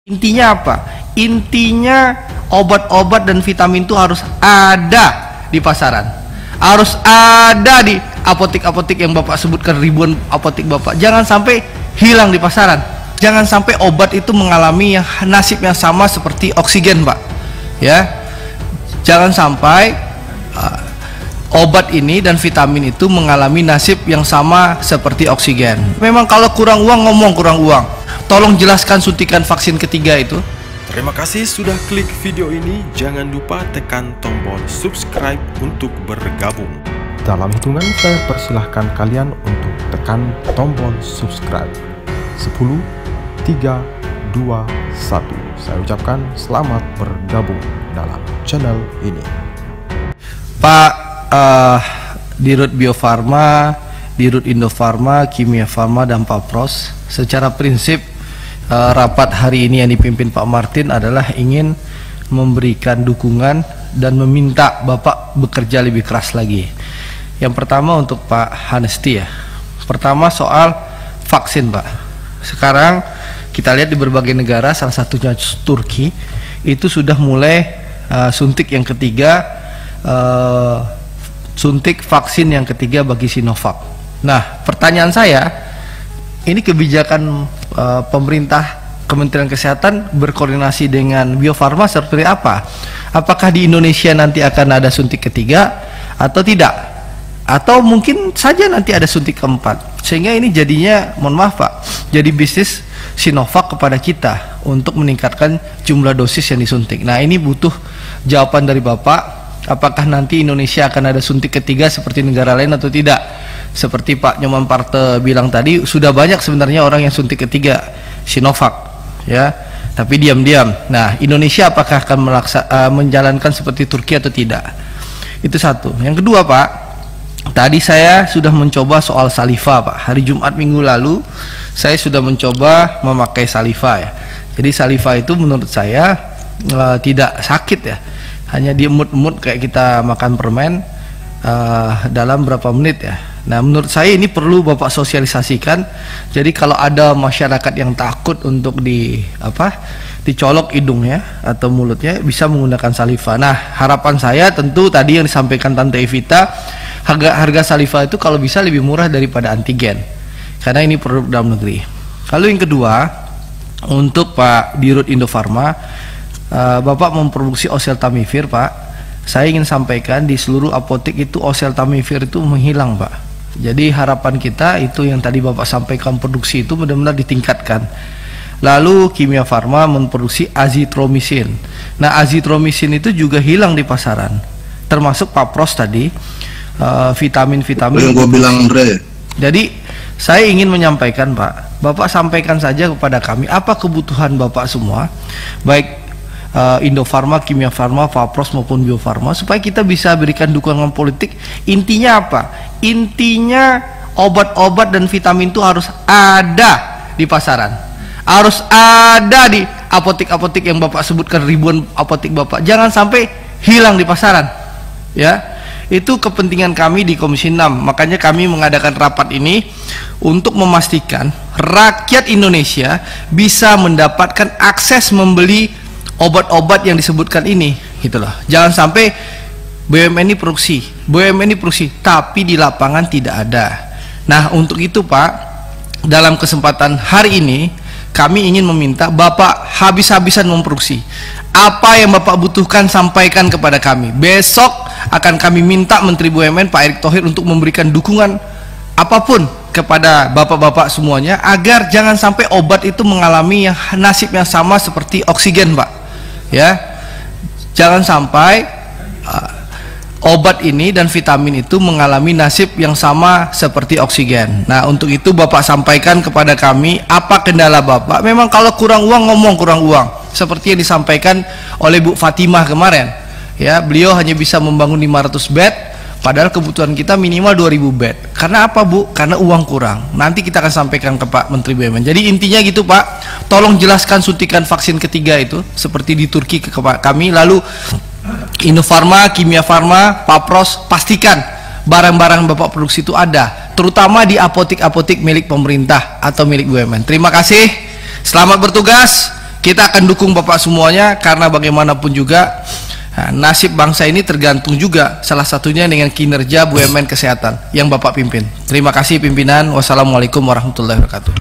Intinya apa? Intinya obat-obat dan vitamin itu harus ada di pasaran, harus ada di apotek-apotek yang Bapak sebutkan, ribuan apotek Bapak. Jangan sampai hilang di pasaran. Jangan sampai obat itu mengalami yang nasib yang sama seperti oksigen, Pak. Ya, jangan sampai obat ini dan vitamin itu mengalami nasib yang sama seperti oksigen. Memang kalau kurang uang ngomong kurang uang. Tolong jelaskan suntikan vaksin ketiga itu. Terima kasih sudah klik video ini. Jangan lupa tekan tombol subscribe untuk bergabung. Dalam hitungan saya persilahkan kalian untuk tekan tombol subscribe. 10, 3, 2, 1. Saya ucapkan selamat bergabung dalam channel ini. Pak Dirut Bio Farma, Dirut Indofarma, Kimia Farma, dan Pak Pros, secara prinsip rapat hari ini yang dipimpin Pak Martin adalah ingin memberikan dukungan dan meminta Bapak bekerja lebih keras lagi. Yang pertama untuk Pak Hanesti ya. Pertama soal vaksin, Pak. Sekarang kita lihat di berbagai negara, salah satunya Turki, itu sudah mulai suntik yang ketiga, suntik vaksin yang ketiga bagi Sinovac. Nah, pertanyaan saya, ini kebijakan pemerintah Kementerian Kesehatan berkoordinasi dengan Bio Farma seperti apa? Apakah di Indonesia nanti akan ada suntik ketiga atau tidak? Atau mungkin saja nanti ada suntik keempat? Sehingga ini jadinya, mohon maaf Pak, jadi bisnis Sinovac kepada kita untuk meningkatkan jumlah dosis yang disuntik. Nah, ini butuh jawaban dari Bapak. Apakah nanti Indonesia akan ada suntik ketiga seperti negara lain atau tidak? Seperti Pak Nyoman Parte bilang tadi, sudah banyak sebenarnya orang yang suntik ketiga Sinovac, ya, tapi diam-diam. Nah, Indonesia apakah akan menjalankan seperti Turki atau tidak? Itu satu. Yang kedua, Pak, tadi saya sudah mencoba soal saliva, Pak. Hari Jumat minggu lalu saya sudah mencoba memakai saliva ya. Jadi saliva itu menurut saya tidak sakit ya, hanya diemut-emut kayak kita makan permen dalam berapa menit ya. Nah, menurut saya ini perlu Bapak sosialisasikan. Jadi kalau ada masyarakat yang takut untuk dicolok hidungnya atau mulutnya, bisa menggunakan saliva. Nah, harapan saya tentu tadi yang disampaikan Tante Evita, harga saliva itu kalau bisa lebih murah daripada antigen, karena ini produk dalam negeri. Lalu yang kedua, untuk Pak Dirut Indofarma, Bapak memproduksi oseltamivir, Pak. Saya ingin sampaikan di seluruh apotek itu oseltamivir itu menghilang, Pak. Jadi harapan kita itu yang tadi Bapak sampaikan, produksi itu benar-benar ditingkatkan. Lalu Kimia Farma memproduksi azitromisin. Nah, azitromisin itu juga hilang di pasaran. Termasuk Pak Pros tadi, vitamin-vitamin yang gue bilang, Andre. Jadi saya ingin menyampaikan, Pak, Bapak sampaikan saja kepada kami apa kebutuhan Bapak semua, baik Indofarma, Kimia Farma, Fapros maupun Bio Farma, supaya kita bisa berikan dukungan politik. Intinya apa? Intinya obat-obat dan vitamin itu harus ada di pasaran, harus ada di apotek-apotek yang Bapak sebutkan, ribuan apotek Bapak. Jangan sampai hilang di pasaran ya. Itu kepentingan kami di Komisi 6. Makanya kami mengadakan rapat ini untuk memastikan rakyat Indonesia bisa mendapatkan akses membeli obat-obat yang disebutkan ini, gitu loh. Jangan sampai BUMN ini produksi, tapi di lapangan tidak ada. Nah, untuk itu Pak, dalam kesempatan hari ini kami ingin meminta Bapak habis-habisan memproduksi. Apa yang Bapak butuhkan sampaikan kepada kami. Besok akan kami minta Menteri BUMN Pak Erick Thohir untuk memberikan dukungan apapun kepada bapak-bapak semuanya, agar jangan sampai obat itu mengalami yang nasib yang sama seperti oksigen, Pak. Ya, jangan sampai obat ini dan vitamin itu mengalami nasib yang sama seperti oksigen. Nah, untuk itu Bapak sampaikan kepada kami apa kendala Bapak. Memang kalau kurang uang ngomong kurang uang, seperti yang disampaikan oleh Bu Fatimah kemarin. Ya, beliau hanya bisa membangun 500 bed, padahal kebutuhan kita minimal 2000 bed. Karena apa, Bu? Karena uang kurang. Nanti kita akan sampaikan ke Pak Menteri BUMN. Jadi intinya gitu, Pak. Tolong jelaskan suntikan vaksin ketiga itu seperti di Turki ke kami. Lalu Indofarma, Kimia Farma, Pak Pros, pastikan barang-barang Bapak produksi itu ada, terutama di apotek-apotek milik pemerintah atau milik BUMN. Terima kasih. Selamat bertugas. kita akan dukung Bapak semuanya, karena bagaimanapun juga nasib bangsa ini tergantung juga salah satunya dengan kinerja BUMN Kesehatan yang Bapak pimpin. Terima kasih pimpinan. Wassalamualaikum warahmatullahi wabarakatuh.